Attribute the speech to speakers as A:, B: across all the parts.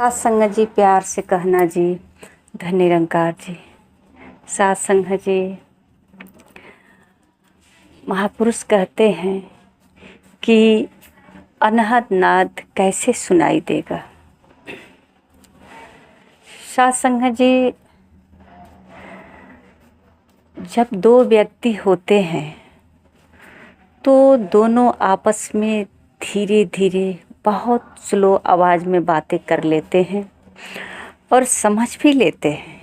A: सात संगत जी, प्यार से कहना जी, धन निरंकार जी। सात संगत जी, महापुरुष कहते हैं कि अनहद नाद कैसे सुनाई देगा। सात संगत जी, जब दो व्यक्ति होते हैं तो दोनों आपस में धीरे धीरे बहुत स्लो आवाज़ में बातें कर लेते हैं और समझ भी लेते हैं।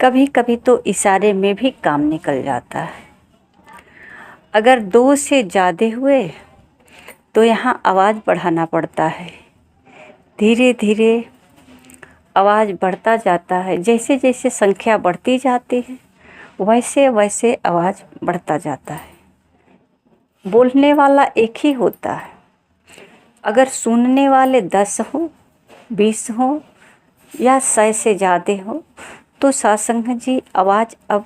A: कभी कभी तो इशारे में भी काम निकल जाता है। अगर दो से ज़्यादा हुए तो यहाँ आवाज़ बढ़ाना पड़ता है। धीरे धीरे आवाज़ बढ़ता जाता है। जैसे जैसे संख्या बढ़ती जाती है वैसे वैसे आवाज़ बढ़ता जाता है। बोलने वाला एक ही होता है। अगर सुनने वाले 10 हो, 20 हो या 100 से ज़्यादा हो तो सत्संग जी आवाज़ अब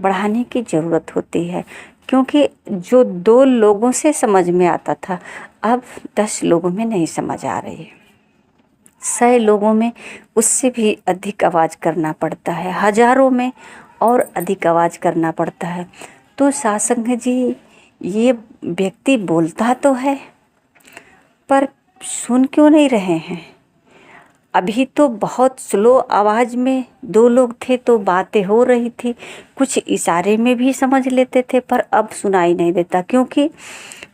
A: बढ़ाने की ज़रूरत होती है, क्योंकि जो 2 लोगों से समझ में आता था अब 10 लोगों में नहीं समझ आ रही है। 100 लोगों में उससे भी अधिक आवाज़ करना पड़ता है, हज़ारों में और अधिक आवाज़ करना पड़ता है। तो सत्संग जी, ये व्यक्ति बोलता तो है पर सुन क्यों नहीं रहे हैं। अभी तो बहुत स्लो आवाज़ में 2 लोग थे तो बातें हो रही थी, कुछ इशारे में भी समझ लेते थे, पर अब सुनाई नहीं देता क्योंकि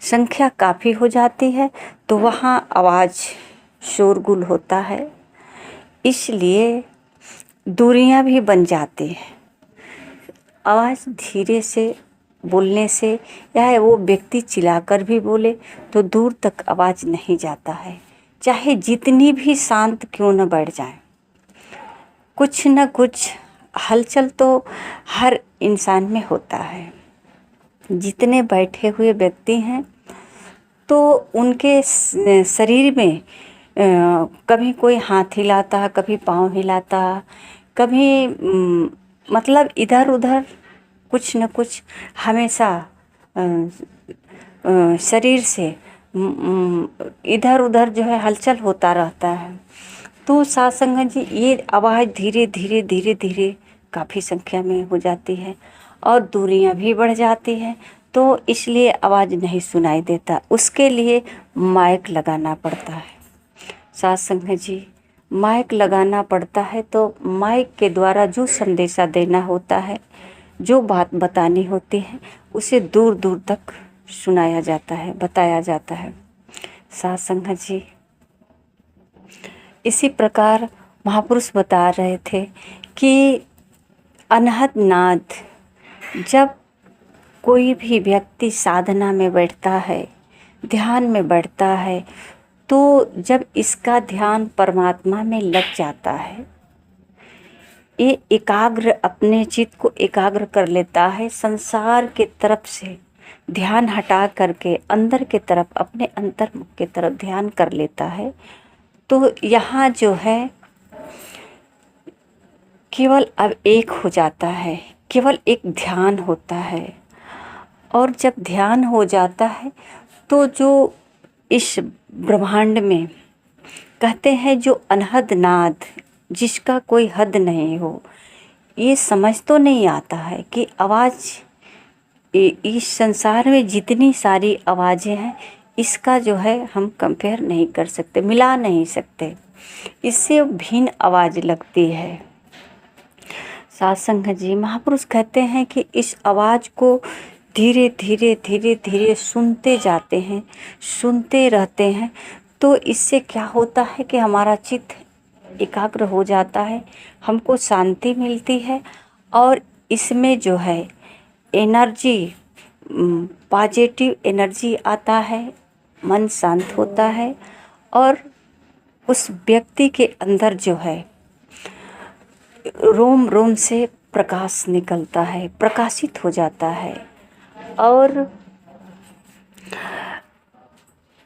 A: संख्या काफ़ी हो जाती है तो वहाँ आवाज़ शोरगुल होता है। इसलिए दूरियां भी बन जाती हैं। आवाज़ धीरे से बोलने से या वो व्यक्ति चिल्लाकर भी बोले तो दूर तक आवाज़ नहीं जाता है, चाहे जितनी भी शांत क्यों न बैठ जाए। कुछ न कुछ हलचल तो हर इंसान में होता है। जितने बैठे हुए व्यक्ति हैं तो उनके शरीर में कभी कोई हाथ हिलाता, कभी पाँव हिलाता, कभी मतलब इधर उधर कुछ न कुछ हमेशा शरीर से इधर उधर जो है हलचल होता रहता है। तो सत्संग जी, ये आवाज़ धीरे धीरे धीरे धीरे काफ़ी संख्या में हो जाती है और दूरियां भी बढ़ जाती हैं, तो इसलिए आवाज़ नहीं सुनाई देता। उसके लिए माइक लगाना पड़ता है। सत्संग जी, माइक लगाना पड़ता है तो माइक के द्वारा जो संदेशा देना होता है, जो बात बतानी होती है, उसे दूर दूर तक सुनाया जाता है, बताया जाता है। सत्संग जी, इसी प्रकार महापुरुष बता रहे थे कि अनहद नाद, जब कोई भी व्यक्ति साधना में बैठता है, ध्यान में बैठता है, तो जब इसका ध्यान परमात्मा में लग जाता है, ये एकाग्र अपने चित्त को एकाग्र कर लेता है, संसार के तरफ से ध्यान हटा करके अंदर के तरफ, अपने अंतर्मुख के तरफ ध्यान कर लेता है, तो यहाँ जो है केवल अब एक हो जाता है, केवल एक ध्यान होता है। और जब ध्यान हो जाता है तो जो इस ब्रह्मांड में कहते हैं जो अनहद नाद, जिसका कोई हद नहीं हो, ये समझ तो नहीं आता है कि आवाज़, इस संसार में जितनी सारी आवाज़ें हैं इसका जो है हम कंपेयर नहीं कर सकते, मिला नहीं सकते, इससे भिन्न आवाज़ लगती है। सत्संग जी, महापुरुष कहते हैं कि इस आवाज़ को धीरे धीरे धीरे धीरे सुनते जाते हैं, सुनते रहते हैं, तो इससे क्या होता है कि हमारा चित्त एकाग्र हो जाता है, हमको शांति मिलती है और इसमें जो है एनर्जी, पॉजिटिव एनर्जी आता है, मन शांत होता है और उस व्यक्ति के अंदर जो है रोम रोम से प्रकाश निकलता है, प्रकाशित हो जाता है। और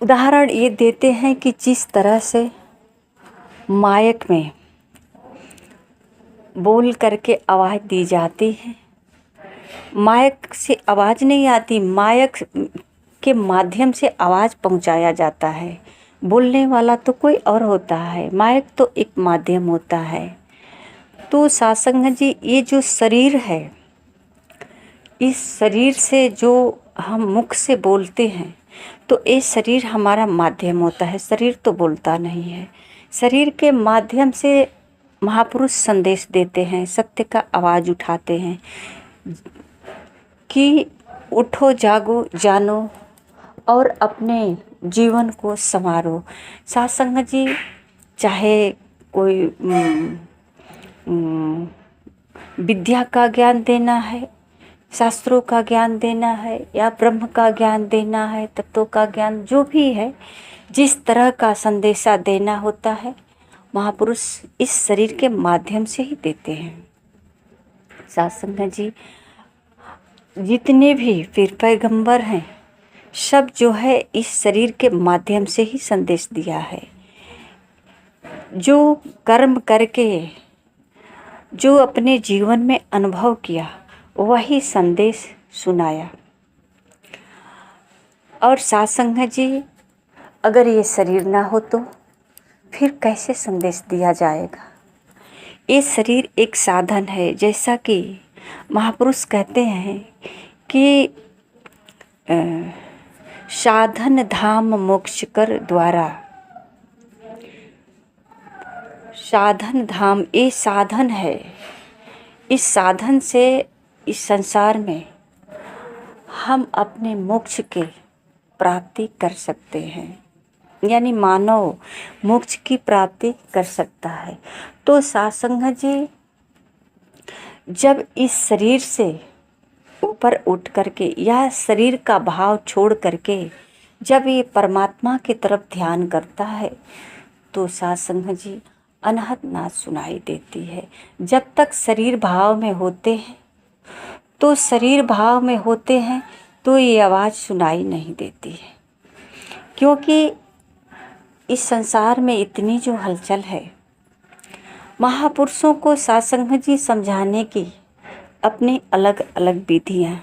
A: उदाहरण ये देते हैं कि जिस तरह से माइक में बोल करके आवाज़ दी जाती है, माइक से आवाज़ नहीं आती, माइक के माध्यम से आवाज़ पहुंचाया जाता है। बोलने वाला तो कोई और होता है, माइक तो एक माध्यम होता है। तो सत्संग जी, ये जो शरीर है, इस शरीर से जो हम मुख से बोलते हैं, तो ये शरीर हमारा माध्यम होता है। शरीर तो बोलता नहीं है। शरीर के माध्यम से महापुरुष संदेश देते हैं, सत्य का आवाज़ उठाते हैं कि उठो, जागो, जानो और अपने जीवन को संवारो। सत्संग जी, चाहे कोई विद्या का ज्ञान देना है, शास्त्रों का ज्ञान देना है, या ब्रह्म का ज्ञान देना है, तत्वों का ज्ञान, जो भी है, जिस तरह का संदेशा देना होता है, महापुरुष इस शरीर के माध्यम से ही देते हैं। सत्संग जी, जितने भी फिर पैगंबर हैं, सब जो है इस शरीर के माध्यम से ही संदेश दिया है। जो कर्म करके, जो अपने जीवन में अनुभव किया, वही संदेश सुनाया। और सत्संग जी, अगर ये शरीर ना हो तो फिर कैसे संदेश दिया जाएगा। ये शरीर एक साधन है, जैसा कि महापुरुष कहते हैं कि साधन धाम मोक्ष कर द्वारा। साधन धाम, ये साधन है। इस साधन से इस संसार में हम अपने मोक्ष के प्राप्ति कर सकते हैं, यानी मानव मोक्ष की प्राप्ति कर सकता है। तो सत्संग जी, जब इस शरीर से ऊपर उठ करके या शरीर का भाव छोड़ करके जब ये परमात्मा की तरफ ध्यान करता है, तो सत्संग जी अनहद नाद सुनाई देती है। जब तक शरीर भाव में होते हैं, तो शरीर भाव में होते हैं तो ये आवाज़ सुनाई नहीं देती है, क्योंकि इस संसार में इतनी जो हलचल है। महापुरुषों को सत्संग जी समझाने की अपनी अलग अलग विधियाँ।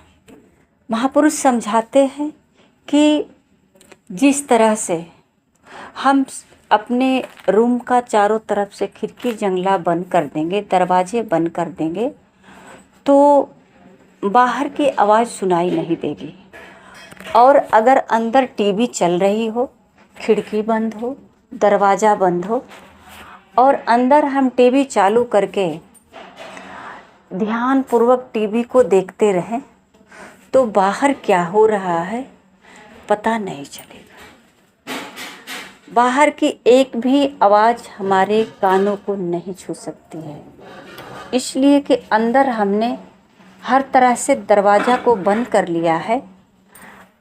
A: महापुरुष समझाते हैं कि जिस तरह से हम अपने रूम का चारों तरफ से खिड़की जंगला बंद कर देंगे, दरवाजे बंद कर देंगे, तो बाहर की आवाज़ सुनाई नहीं देगी। और अगर अंदर टीवी चल रही हो, खिड़की बंद हो, दरवाज़ा बंद हो, और अंदर हम टीवी चालू करके ध्यानपूर्वक टीवी को देखते रहें, तो बाहर क्या हो रहा है पता नहीं चलेगा। बाहर की एक भी आवाज़ हमारे कानों को नहीं छू सकती है, इसलिए कि अंदर हमने हर तरह से दरवाज़ा को बंद कर लिया है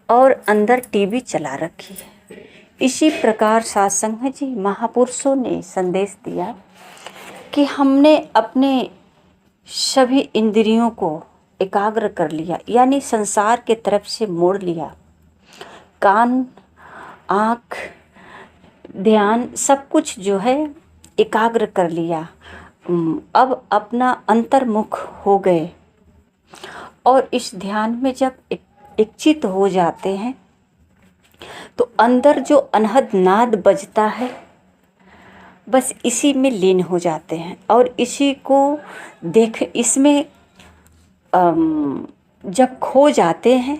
A: और अंदर टीवी चला रखी है। इसी प्रकार सत्संग जी, महापुरुषों ने संदेश दिया कि हमने अपने सभी इंद्रियों को एकाग्र कर लिया, यानी संसार के तरफ से मोड़ लिया। कान, आँख, ध्यान, सब कुछ जो है एकाग्र कर लिया। अब अपना अंतर्मुख हो गए, और इस ध्यान में जब इच्छित हो जाते हैं, तो अंदर जो अनहद नाद बजता है, बस इसी में लीन हो जाते हैं। और इसी को इसमें जब खो जाते हैं,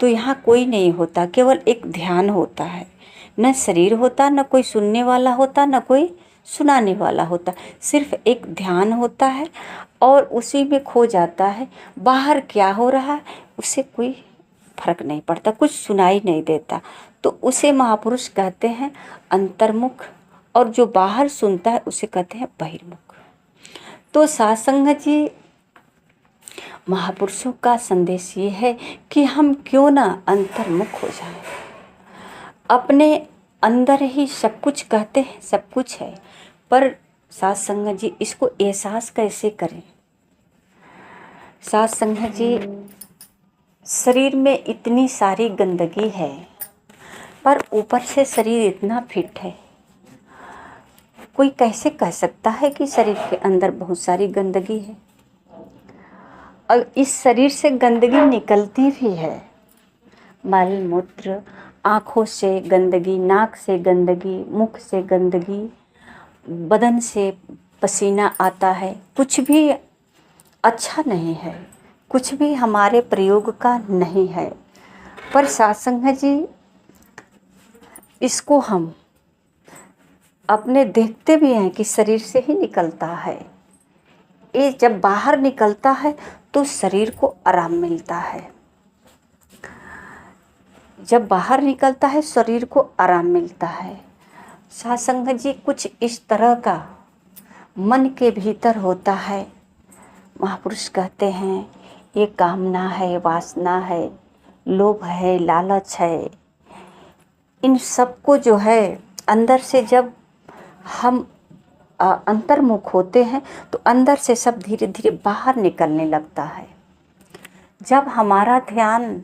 A: तो यहाँ कोई नहीं होता, केवल एक ध्यान होता है। न शरीर होता, न कोई सुनने वाला होता, न कोई सुनाने वाला होता, सिर्फ एक ध्यान होता है और उसी में खो जाता है। बाहर क्या हो रहा है उससे कोई फर्क नहीं पड़ता, कुछ सुनाई नहीं देता। तो उसे महापुरुष कहते हैं अंतर्मुख, और जो बाहर सुनता है उसे कहते हैं बहिर्मुख। तो सत्संग जी, महापुरुषों का संदेश ये है कि हम क्यों ना अंतर्मुख हो जाएं। अपने अंदर ही सब कुछ कहते हैं, सब कुछ है, पर सत्संग जी इसको एहसास कैसे करें। सत्संग जी, शरीर में इतनी सारी गंदगी है, पर ऊपर से शरीर इतना फिट है। कोई कैसे कह सकता है कि शरीर के अंदर बहुत सारी गंदगी है। और इस शरीर से गंदगी निकलती भी है, मल मूत्र आँखों से गंदगी, नाक से गंदगी, मुख से गंदगी, बदन से पसीना आता है, कुछ भी अच्छा नहीं है, कुछ भी हमारे प्रयोग का नहीं है। पर सत्संग जी, इसको हम अपने देखते भी हैं कि शरीर से ही निकलता है। ये जब बाहर निकलता है तो शरीर को आराम मिलता है। जब बाहर निकलता है शरीर को आराम मिलता है। सत्संग जी, कुछ इस तरह का मन के भीतर होता है। महापुरुष कहते हैं ये कामना है, वासना है, लोभ है, लालच है, इन सबको जो है अंदर से जब हम अंतर्मुख होते हैं तो अंदर से सब धीरे धीरे बाहर निकलने लगता है। जब हमारा ध्यान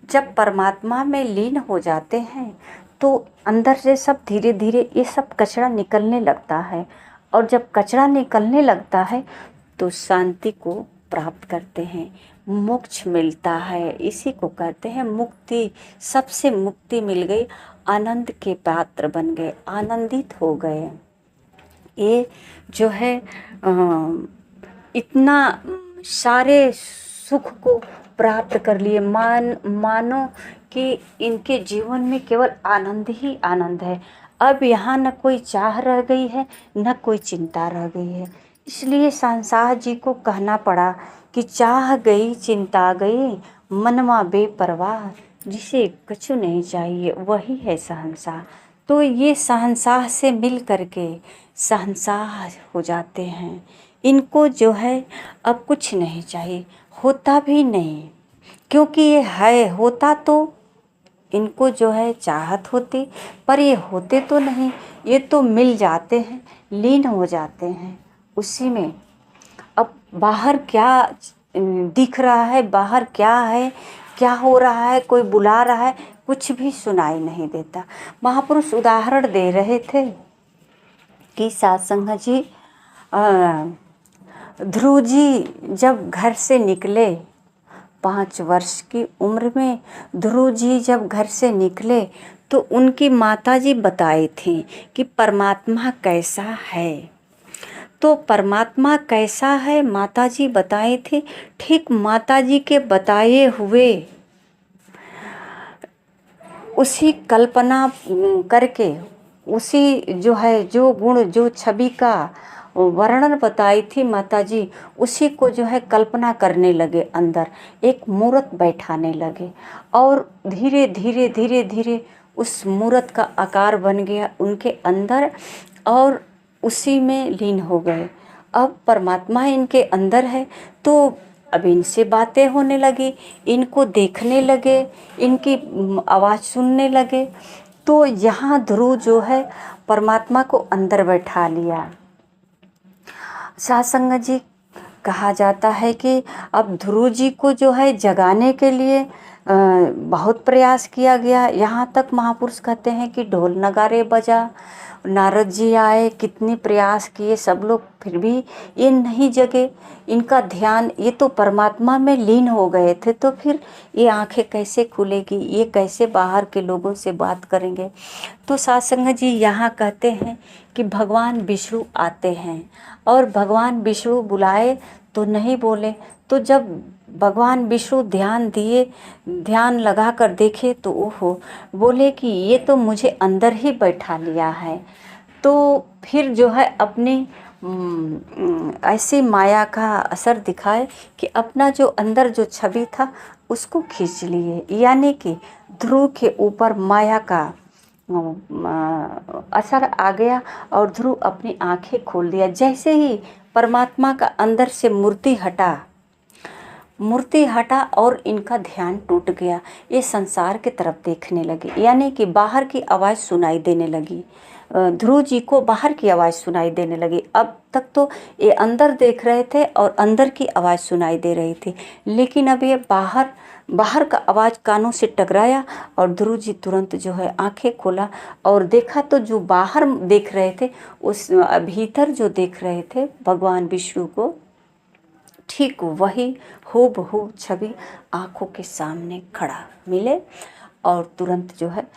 A: जब परमात्मा में लीन हो जाते हैं तो अंदर से सब धीरे धीरे ये सब कचरा निकलने लगता है। और जब कचरा निकलने लगता है तो शांति को प्राप्त करते हैं, मोक्ष मिलता है। इसी को कहते हैं मुक्ति। सबसे मुक्ति मिल गई, आनंद के पात्र बन गए, आनंदित हो गए। ये जो है इतना सारे सुख को प्राप्त कर लिए, मानो कि इनके जीवन में केवल आनंद ही आनंद है। अब यहाँ न कोई चाह रह गई है, न कोई चिंता रह गई है। इसलिए संसार जी को कहना पड़ा कि चाह गई चिंता गई, मनवा बेपरवाह, जिसे कछु नहीं चाहिए वही है शहंशाह। तो ये शहंशाह से मिल करके शहंशाह हो जाते हैं। इनको जो है अब कुछ नहीं चाहिए, होता भी नहीं, क्योंकि ये है। होता तो इनको जो है चाहत होती, पर ये होते तो नहीं, ये तो मिल जाते हैं, लीन हो जाते हैं उसी में। अब बाहर क्या दिख रहा है, बाहर क्या है, क्या हो रहा है, कोई बुला रहा है, कुछ भी सुनाई नहीं देता। महापुरुष उदाहरण दे रहे थे कि सत्संग जी, ध्रुव जी जब घर से निकले, 5 वर्ष की उम्र में ध्रुव जी जब घर से निकले तो उनकी माताजी बताई थी कि परमात्मा कैसा है। तो परमात्मा कैसा है माताजी बताई थी। ठीक माताजी के बताए हुए उसी कल्पना करके, उसी जो है जो गुण जो छवि का वर्णन बताई थी माताजी, उसी को जो है कल्पना करने लगे, अंदर एक मूर्त बैठाने लगे और धीरे धीरे धीरे धीरे उस मूर्त का आकार बन गया उनके अंदर और उसी में लीन हो गए। अब परमात्मा इनके अंदर है तो अब इनसे बातें होने लगी, इनको देखने लगे, इनकी आवाज़ सुनने लगे। तो यहाँ ध्रुव जो है परमात्मा को अंदर बैठा लिया। सत्संग जी, कहा जाता है कि अब ध्रुव जी को जो है जगाने के लिए बहुत प्रयास किया गया। यहाँ तक महापुरुष कहते हैं कि ढोल नगारे बजा, नारद जी आए, कितने प्रयास किए सब लोग, फिर भी ये नहीं जगे। इनका ध्यान, ये तो परमात्मा में लीन हो गए थे, तो फिर ये आंखें कैसे खुलेगी, ये कैसे बाहर के लोगों से बात करेंगे। तो सत्संग जी यहाँ कहते हैं कि भगवान विष्णु आते हैं और भगवान विष्णु बुलाए तो नहीं बोले। तो जब भगवान विष्णु ध्यान दिए, ध्यान लगा कर देखे तो ओहो, बोले कि ये तो मुझे अंदर ही बैठा लिया है। तो फिर जो है अपनी ऐसी माया का असर दिखाए कि अपना जो अंदर जो छवि था उसको खींच लिए, यानी कि ध्रुव के ऊपर माया का असर आ गया और ध्रुव अपनी आंखें खोल दिया। जैसे ही परमात्मा का अंदर से मूर्ति हटा और इनका ध्यान टूट गया। ये संसार के तरफ देखने लगे, यानी कि बाहर की आवाज़ सुनाई देने लगी। ध्रुव जी को बाहर की आवाज़ सुनाई देने लगी। अब तक तो ये अंदर देख रहे थे और अंदर की आवाज़ सुनाई दे रही थी, लेकिन अब ये बाहर का आवाज़ कानों से टकराया और ध्रुव जी तुरंत जो है आंखें खोला और देखा तो जो बाहर देख रहे थे उस भीतर जो देख रहे थे भगवान विष्णु को, ठीक वही हूबहू छवि आँखों के सामने खड़ा मिले। और तुरंत जो है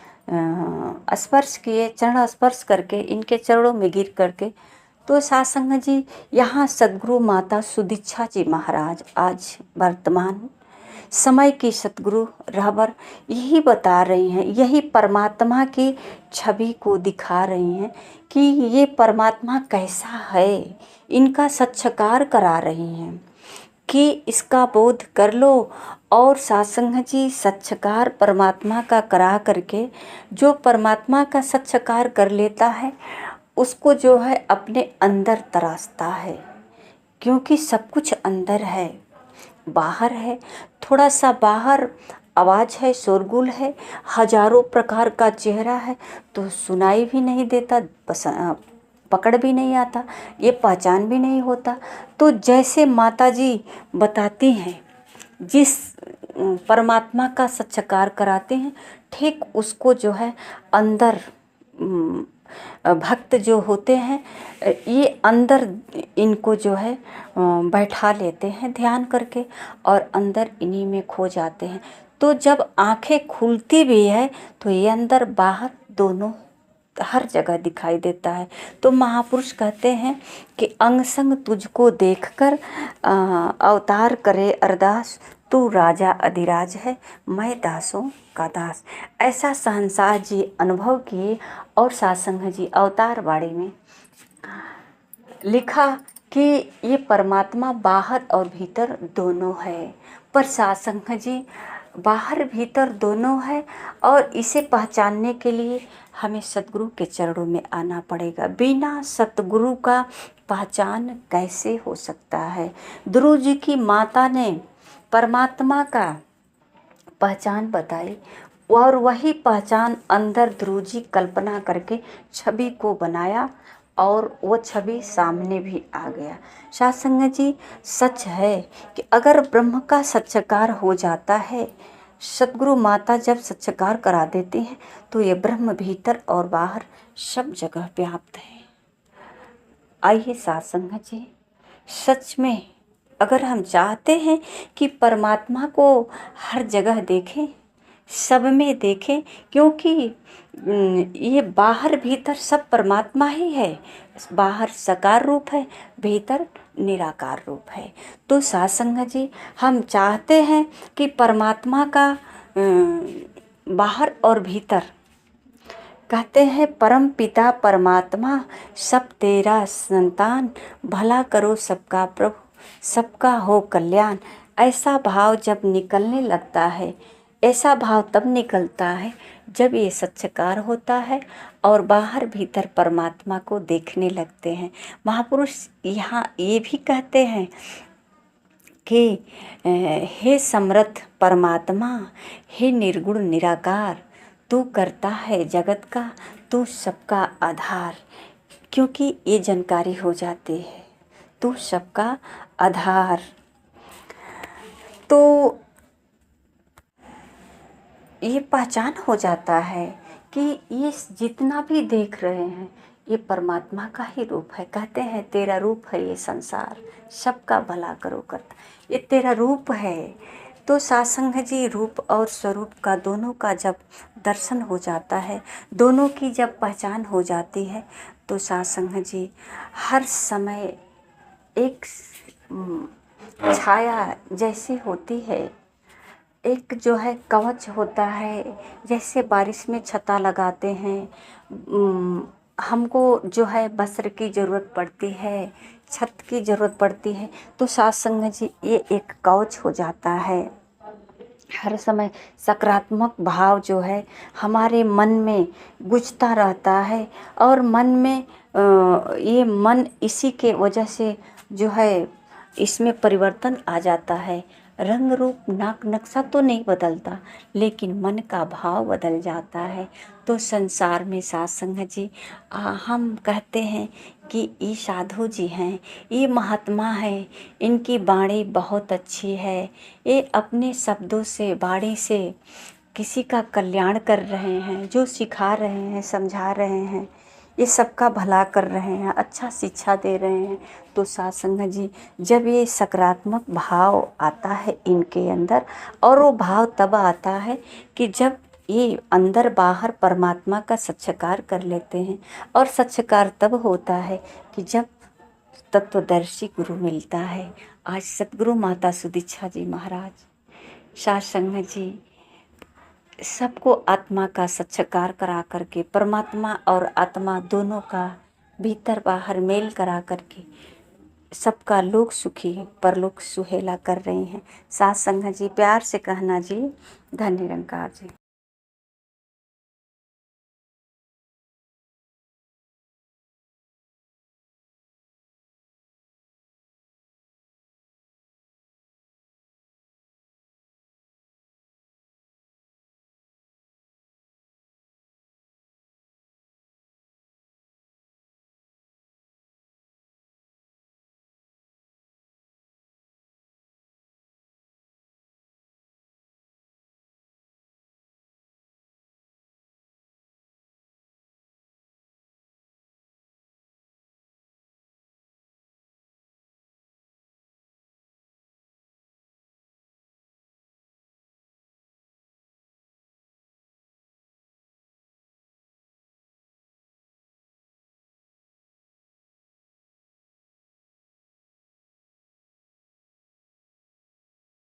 A: स्पर्श किए, चरण स्पर्श करके इनके चरणों में गिर करके। तो साथ संगत जी, यहाँ सदगुरु माता सुदीक्षा जी महाराज आज वर्तमान समय की सतगुरु रहबर यही बता रही हैं, यही परमात्मा की छवि को दिखा रही हैं कि ये परमात्मा कैसा है, इनका साक्षात्कार करा रही हैं कि इसका बोध कर लो। और सत्संग जी साक्षात्कार परमात्मा का करा करके जो परमात्मा का साक्षात्कार कर लेता है उसको जो है अपने अंदर तरासता है, क्योंकि सब कुछ अंदर है, बाहर है थोड़ा सा बाहर आवाज़ है, शोरगुल है, हजारों प्रकार का चेहरा है तो सुनाई भी नहीं देता, पकड़ भी नहीं आता, ये पहचान भी नहीं होता। तो जैसे माता जी बताती हैं, जिस परमात्मा का साक्षात्कार कराते हैं ठीक उसको जो है अंदर भक्त जो होते हैं ये अंदर इनको जो है बैठा लेते हैं ध्यान करके और अंदर इन्हीं में खो जाते हैं। तो जब आंखें खुलती भी है तो ये अंदर बाहर दोनों हर जगह दिखाई देता है। तो महापुरुष कहते हैं कि अंग संग तुझको देखकर अवतार करे अरदास, तू राजा अधिराज है मैं दासों का दास। ऐसा शहंशाह जी अनुभव किए और सत्संग जी अवतार बाड़ी में लिखा कि ये परमात्मा बाहर और भीतर दोनों है। पर सत्संग जी बाहर भीतर दोनों है और इसे पहचानने के लिए हमें सतगुरु के चरणों में आना पड़ेगा। बिना सतगुरु का पहचान कैसे हो सकता है। ध्रुव जी की माता ने परमात्मा का पहचान बताई और वही पहचान अंदर ध्रुव जी कल्पना करके छवि को बनाया और वो छवि सामने भी आ गया। सत्संग जी सच है कि अगर ब्रह्म का साक्षात्कार हो जाता है, सतगुरु माता जब साक्षात्कार करा देते हैं तो ये ब्रह्म भीतर और बाहर सब जगह व्याप्त है। आइए सत्संग जी, सच में अगर हम चाहते हैं कि परमात्मा को हर जगह देखें, सब में देखें, क्योंकि ये बाहर भीतर सब परमात्मा ही है। बाहर साकार रूप है, भीतर निराकार रूप है। तो सत्संग जी हम चाहते हैं कि परमात्मा का बाहर और भीतर कहते हैं परम पिता परमात्मा सब तेरा संतान, भला करो सबका प्रभु सबका हो कल्याण। ऐसा भाव जब निकलने लगता है, ऐसा भाव तब निकलता है जब ये साक्षात्कार होता है और बाहर भीतर परमात्मा को देखने लगते हैं। महापुरुष यहाँ ये भी कहते हैं कि हे समर्थ परमात्मा, हे निर्गुण निराकार, तू करता है जगत का, तू सबका आधार। क्योंकि ये जानकारी हो जाती है, तू सबका आधार। तो ये पहचान हो जाता है कि ये जितना भी देख रहे हैं ये परमात्मा का ही रूप है। कहते हैं तेरा रूप है ये संसार, सबका भला करो करता, ये तेरा रूप है। तो सत्संग जी रूप और स्वरूप का दोनों का जब दर्शन हो जाता है, दोनों की जब पहचान हो जाती है तो सत्संग जी हर समय एक छाया जैसी होती है, एक जो है कवच होता है। जैसे बारिश में छता लगाते हैं, हमको जो है वस्त्र की ज़रूरत पड़ती है, छत की ज़रूरत पड़ती है, तो सत्संग जी ये एक कवच हो जाता है। हर समय सकारात्मक भाव जो है हमारे मन में गुजता रहता है और मन में ये मन इसी के वजह से जो है इसमें परिवर्तन आ जाता है। रंग रूप नाक नक्शा तो नहीं बदलता, लेकिन मन का भाव बदल जाता है। तो संसार में सत्संग जी हम कहते हैं कि ये साधु जी हैं, ये महात्मा है, इनकी वाणी बहुत अच्छी है, ये अपने शब्दों से वाणी से किसी का कल्याण कर रहे हैं, जो सिखा रहे हैं, समझा रहे हैं, ये सबका भला कर रहे हैं, अच्छा शिक्षा दे रहे हैं। तो सत्संग जी जब ये सकारात्मक भाव आता है इनके अंदर, और वो भाव तब आता है कि जब ये अंदर बाहर परमात्मा का साक्षात्कार कर लेते हैं। और साक्षात्कार तब होता है कि जब तत्वदर्शी गुरु मिलता है। आज सतगुरु माता सुदीक्षा जी महाराज, साध संगत जी सबको आत्मा का साक्षात्कार करा करके, परमात्मा और आत्मा दोनों का भीतर बाहर मेल करा करके सबका लोक सुखी परलोक सुहेला कर रहे हैं। साध संगत जी प्यार से कहना जी, धन्य निरंकार जी।